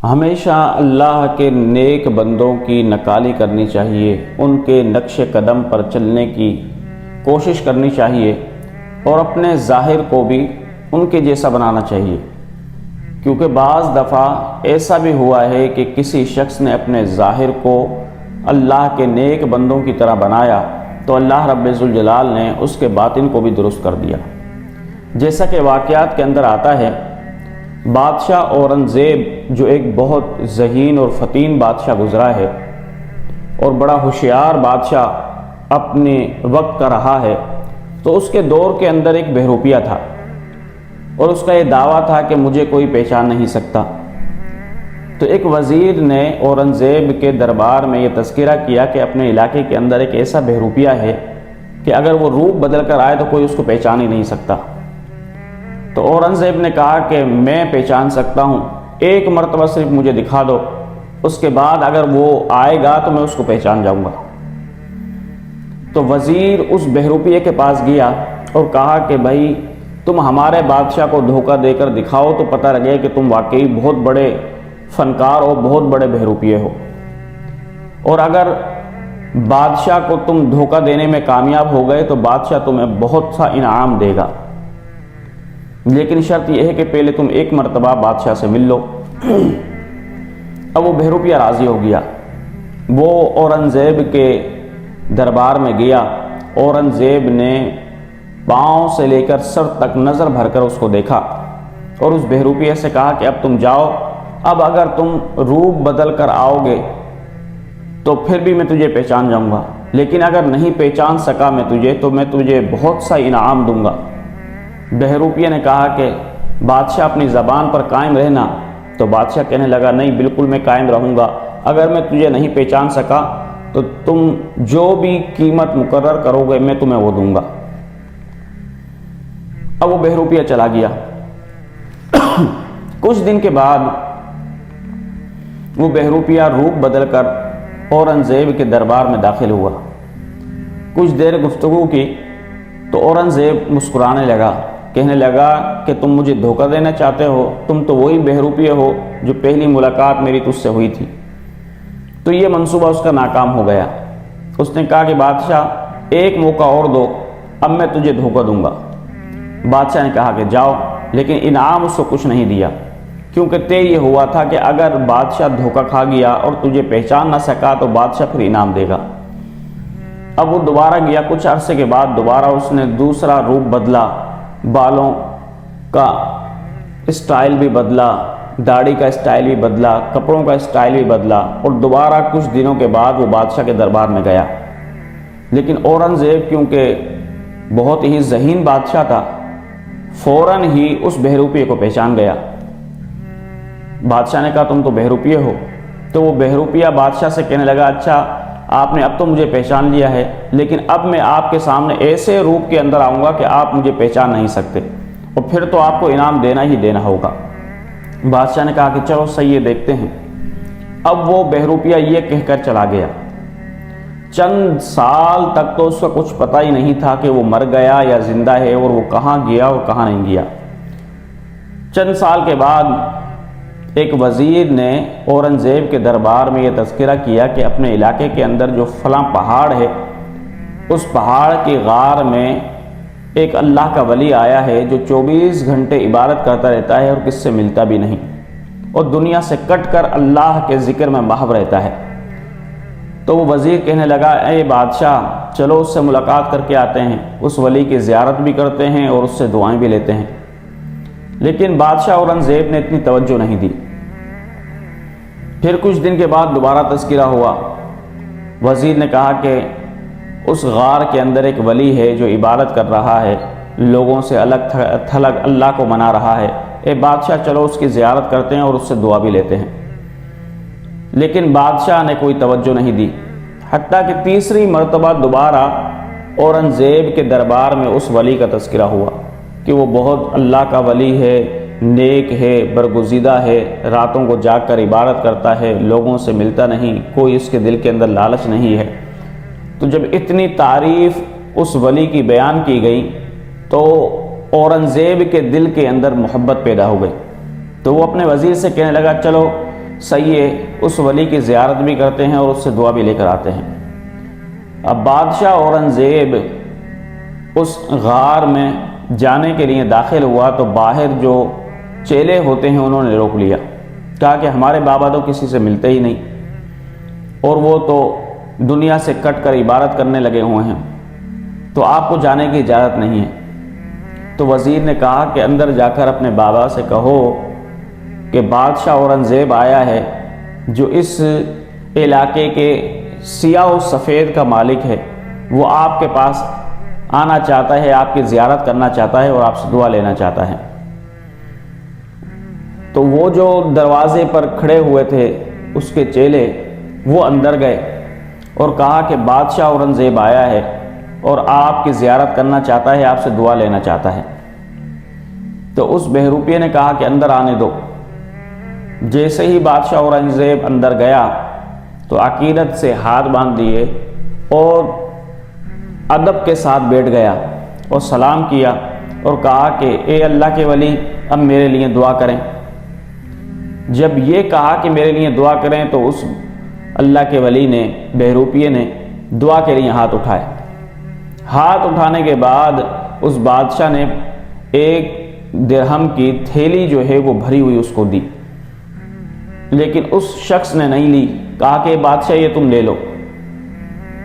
ہمیشہ اللہ کے نیک بندوں کی نکالی کرنی چاہیے، ان کے نقش قدم پر چلنے کی کوشش کرنی چاہیے اور اپنے ظاہر کو بھی ان کے جیسا بنانا چاہیے، کیونکہ بعض دفعہ ایسا بھی ہوا ہے کہ کسی شخص نے اپنے ظاہر کو اللہ کے نیک بندوں کی طرح بنایا تو اللہ رب ذوالجلال نے اس کے باطن کو بھی درست کر دیا۔ جیسا کہ واقعات کے اندر آتا ہے، بادشاہ اورنگزیب جو ایک بہت ذہین اور فتین بادشاہ گزرا ہے اور بڑا ہوشیار بادشاہ اپنے وقت کا رہا ہے، تو اس کے دور کے اندر ایک بہروپیہ تھا اور اس کا یہ دعویٰ تھا کہ مجھے کوئی پہچان نہیں سکتا۔ تو ایک وزیر نے اورنگزیب کے دربار میں یہ تذکرہ کیا کہ اپنے علاقے کے اندر ایک ایسا بہروپیہ ہے کہ اگر وہ روپ بدل کر آئے تو کوئی اس کو پہچان ہی نہیں سکتا۔ تو اورنگزیب نے کہا کہ میں پہچان سکتا ہوں، ایک مرتبہ صرف مجھے دکھا دو، اس کے بعد اگر وہ آئے گا تو میں اس کو پہچان جاؤں گا۔ تو وزیر اس بہروپیے کے پاس گیا اور کہا کہ بھائی تم ہمارے بادشاہ کو دھوکہ دے کر دکھاؤ تو پتہ لگے کہ تم واقعی بہت بڑے فنکار اور بہت بڑے بہروپیے ہو، اور اگر بادشاہ کو تم دھوکہ دینے میں کامیاب ہو گئے تو بادشاہ تمہیں بہت سا انعام دے گا، لیکن شرط یہ ہے کہ پہلے تم ایک مرتبہ بادشاہ سے مل لو۔ اب وہ بہروپیہ راضی ہو گیا، وہ اورنگزیب کے دربار میں گیا۔ اورنگزیب نے پاؤں سے لے کر سر تک نظر بھر کر اس کو دیکھا اور اس بہروپیے سے کہا کہ اب تم جاؤ، اب اگر تم روپ بدل کر آؤ گے تو پھر بھی میں تجھے پہچان جاؤں گا، لیکن اگر نہیں پہچان سکا میں تجھے تو میں تجھے بہت سا انعام دوں گا۔ بہروپیے نے کہا کہ بادشاہ اپنی زبان پر قائم رہنا۔ تو بادشاہ کہنے لگا نہیں، بالکل میں قائم رہوں گا، اگر میں تجھے نہیں پہچان سکا تو تم جو بھی قیمت مقرر کرو گے میں تمہیں وہ دوں گا۔ اب وہ بہروپیہ چلا گیا۔ کچھ دن کے بعد وہ بہروپیہ روپ بدل کر اورنگزیب کے دربار میں داخل ہوا۔ کچھ دیر گفتگو کی تو اورنگزیب مسکرانے لگا، کہنے لگا کہ تم مجھے دھوکہ دینا چاہتے ہو، تم تو وہی بہروپیہ ہو جو پہلی ملاقات میری تجھ سے ہوئی تھی۔ تو یہ منصوبہ اس کا ناکام ہو گیا۔ اس نے کہا کہ بادشاہ ایک موقع اور دو، اب میں تجھے دھوکہ دوں گا۔ بادشاہ نے کہا کہ جاؤ، لیکن انعام اس کو کچھ نہیں دیا، کیونکہ طے یہ ہوا تھا کہ اگر بادشاہ دھوکہ کھا گیا اور تجھے پہچان نہ سکا تو بادشاہ پھر انعام دے گا۔ اب وہ دوبارہ گیا، کچھ عرصے کے بعد دوبارہ اس نے دوسرا روپ بدلا، بالوں کا اسٹائل بھی بدلا، داڑھی کا اسٹائل بھی بدلا، کپڑوں کا اسٹائل بھی بدلا، اور دوبارہ کچھ دنوں کے بعد وہ بادشاہ کے دربار میں گیا۔ لیکن اورنگزیب کیونکہ بہت ہی ذہین بادشاہ تھا، فوراً ہی اس بہروپیے کو پہچان گیا۔ بادشاہ نے کہا تم تو بہروپیے ہو۔ تو وہ بہروپیہ بادشاہ سے کہنے لگا اچھا آپ نے اب تو مجھے پہچان لیا ہے، لیکن اب میں آپ کے سامنے ایسے روپ کے اندر آؤں گا کہ آپ مجھے پہچان نہیں سکتے، اور پھر تو آپ کو انعام دینا ہی دینا ہوگا۔ بادشاہ نے کہا کہ چلو صحیح ہے، دیکھتے ہیں۔ اب وہ بہروپیہ یہ کہہ کر چلا گیا۔ چند سال تک تو اس کا کچھ پتہ ہی نہیں تھا کہ وہ مر گیا یا زندہ ہے، اور وہ کہاں گیا اور کہاں نہیں گیا۔ چند سال کے بعد ایک وزیر نے اورنگزیب کے دربار میں یہ تذکرہ کیا کہ اپنے علاقے کے اندر جو فلاں پہاڑ ہے، اس پہاڑ کی غار میں ایک اللہ کا ولی آیا ہے جو 24 گھنٹے عبادت کرتا رہتا ہے اور کس سے ملتا بھی نہیں، اور دنیا سے کٹ کر اللہ کے ذکر میں محو رہتا ہے۔ تو وہ وزیر کہنے لگا اے بادشاہ چلو اس سے ملاقات کر کے آتے ہیں، اس ولی کی زیارت بھی کرتے ہیں اور اس سے دعائیں بھی لیتے ہیں۔ لیکن بادشاہ اورنگزیب نے اتنی توجہ نہیں دی۔ پھر کچھ دن کے بعد دوبارہ تذکرہ ہوا۔ وزیر نے کہا کہ اس غار کے اندر ایک ولی ہے جو عبادت کر رہا ہے، لوگوں سے الگ تھلگ اللہ کو منا رہا ہے، اے بادشاہ چلو اس کی زیارت کرتے ہیں اور اس سے دعا بھی لیتے ہیں۔ لیکن بادشاہ نے کوئی توجہ نہیں دی، حتیٰ کہ تیسری مرتبہ دوبارہ اورنگزیب کے دربار میں اس ولی کا تذکرہ ہوا کہ وہ بہت اللہ کا ولی ہے، نیک ہے، برگزیدہ ہے، راتوں کو جاگ کر عبادت کرتا ہے، لوگوں سے ملتا نہیں، کوئی اس کے دل کے اندر لالچ نہیں ہے۔ تو جب اتنی تعریف اس ولی کی بیان کی گئی تو اورنگزیب کے دل کے اندر محبت پیدا ہو گئی۔ تو وہ اپنے وزیر سے کہنے لگا چلو سیاح اس ولی کی زیارت بھی کرتے ہیں اور اس سے دعا بھی لے کر آتے ہیں۔ اب بادشاہ اورنگزیب اس غار میں جانے کے لیے داخل ہوا تو باہر جو چیلے ہوتے ہیں انہوں نے روک لیا، کہا کہ ہمارے بابا تو کسی سے ملتے ہی نہیں اور وہ تو دنیا سے کٹ کر عبادت کرنے لگے ہوئے ہیں، تو آپ کو جانے کی اجازت نہیں ہے۔ تو وزیر نے کہا کہ اندر جا کر اپنے بابا سے کہو کہ بادشاہ اورنگزیب آیا ہے جو اس علاقے کے سیاہ و سفید کا مالک ہے، وہ آپ کے پاس آنا چاہتا ہے، آپ کی زیارت کرنا چاہتا ہے اور آپ سے دعا لینا چاہتا ہے۔ تو وہ جو دروازے پر کھڑے ہوئے تھے اس کے چیلے وہ اندر گئے اور کہا کہ بادشاہ اورنگزیب آیا ہے اور آپ کی زیارت کرنا چاہتا ہے، آپ سے دعا لینا چاہتا ہے۔ تو اس بہروپیے نے کہا کہ اندر آنے دو۔ جیسے ہی بادشاہ اورنگزیب اندر گیا تو عقیدت سے ہاتھ باندھ دیے اور ادب کے ساتھ بیٹھ گیا اور سلام کیا اور کہا کہ اے اللہ کے ولی اب میرے لیے دعا کریں۔ جب یہ کہا کہ میرے لیے دعا کریں تو اس اللہ کے ولی نے، بہروپیے نے دعا کے لیے ہاتھ اٹھائے۔ ہاتھ اٹھانے کے بعد اس بادشاہ نے ایک درہم کی تھیلی جو ہے وہ بھری ہوئی اس کو دی، لیکن اس شخص نے نہیں لی، کہا کہ بادشاہ یہ تم لے لو۔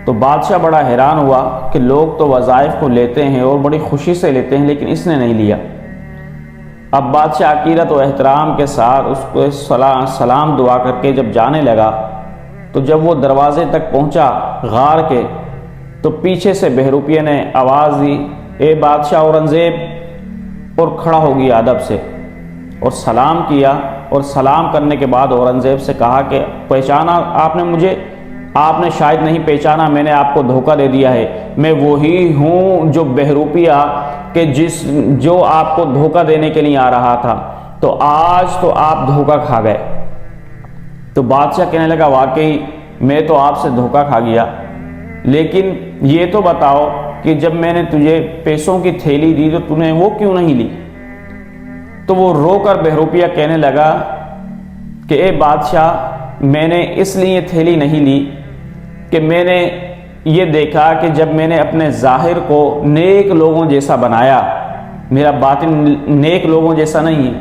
تو بادشاہ بڑا حیران ہوا کہ لوگ تو وظائف کو لیتے ہیں اور بڑی خوشی سے لیتے ہیں لیکن اس نے نہیں لیا۔ اب بادشاہ عقیدت و احترام کے ساتھ اس کو سلام دعا کر کے جب جانے لگا تو جب وہ دروازے تک پہنچا غار کے تو پیچھے سے بہروپیے نے آواز دی، اے بادشاہ اورنگزیب، اور کھڑا ہو گیا ادب سے اور سلام کیا، اور سلام کرنے کے بعد اورنگزیب سے کہا کہ پہچانا آپ نے مجھے؟ آپ نے شاید نہیں پہچانا، میں نے آپ کو دھوکہ دے دیا ہے، میں وہی ہوں جو بہروپیہ کہ جو آپ کو دھوکہ دینے کے لیے آ رہا تھا، تو آج تو آپ دھوکہ کھا گئے۔ تو بادشاہ کہنے لگا واقعی میں تو آپ سے دھوکہ کھا گیا، لیکن یہ تو بتاؤ کہ جب میں نے تجھے پیسوں کی تھیلی دی تو تو نے وہ کیوں نہیں لی؟ تو وہ رو کر بہروپیہ کہنے لگا کہ اے بادشاہ، میں نے اس لیے تھیلی نہیں لی کہ میں نے یہ دیکھا کہ جب میں نے اپنے ظاہر کو نیک لوگوں جیسا بنایا، میرا باطن نیک لوگوں جیسا نہیں ہے،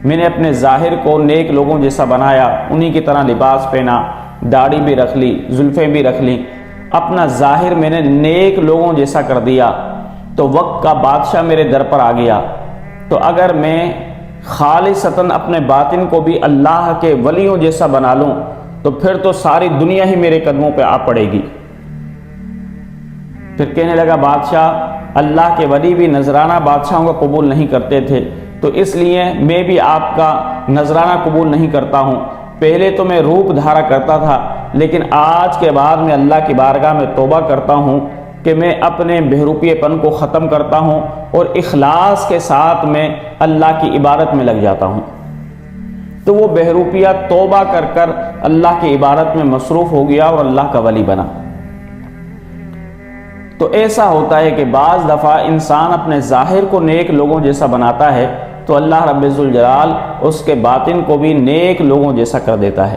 میں نے اپنے ظاہر کو نیک لوگوں جیسا بنایا، انہی کی طرح لباس پہنا، داڑھی بھی رکھ لی، زلفیں بھی رکھ لی، اپنا ظاہر میں نے نیک لوگوں جیسا کر دیا، تو وقت کا بادشاہ میرے در پر آ گیا۔ تو اگر میں خالصتاً اپنے باطن کو بھی اللہ کے ولیوں جیسا بنا لوں تو پھر تو ساری دنیا ہی میرے قدموں پہ آ پڑے گی۔ پھر کہنے لگا بادشاہ، اللہ کے ولی بھی نذرانہ بادشاہوں کو قبول نہیں کرتے تھے، تو اس لیے میں بھی آپ کا نذرانہ قبول نہیں کرتا ہوں۔ پہلے تو میں روپ دھارا کرتا تھا، لیکن آج کے بعد میں اللہ کی بارگاہ میں توبہ کرتا ہوں کہ میں اپنے بہروپیے پن کو ختم کرتا ہوں اور اخلاص کے ساتھ میں اللہ کی عبادت میں لگ جاتا ہوں۔ تو وہ بہروپیہ توبہ کر کر اللہ کی عبادت میں مصروف ہو گیا اور اللہ کا ولی بنا۔ تو ایسا ہوتا ہے کہ بعض دفعہ انسان اپنے ظاہر کو نیک لوگوں جیسا بناتا ہے تو اللہ رب ذوالجلال اس کے باطن کو بھی نیک لوگوں جیسا کر دیتا ہے۔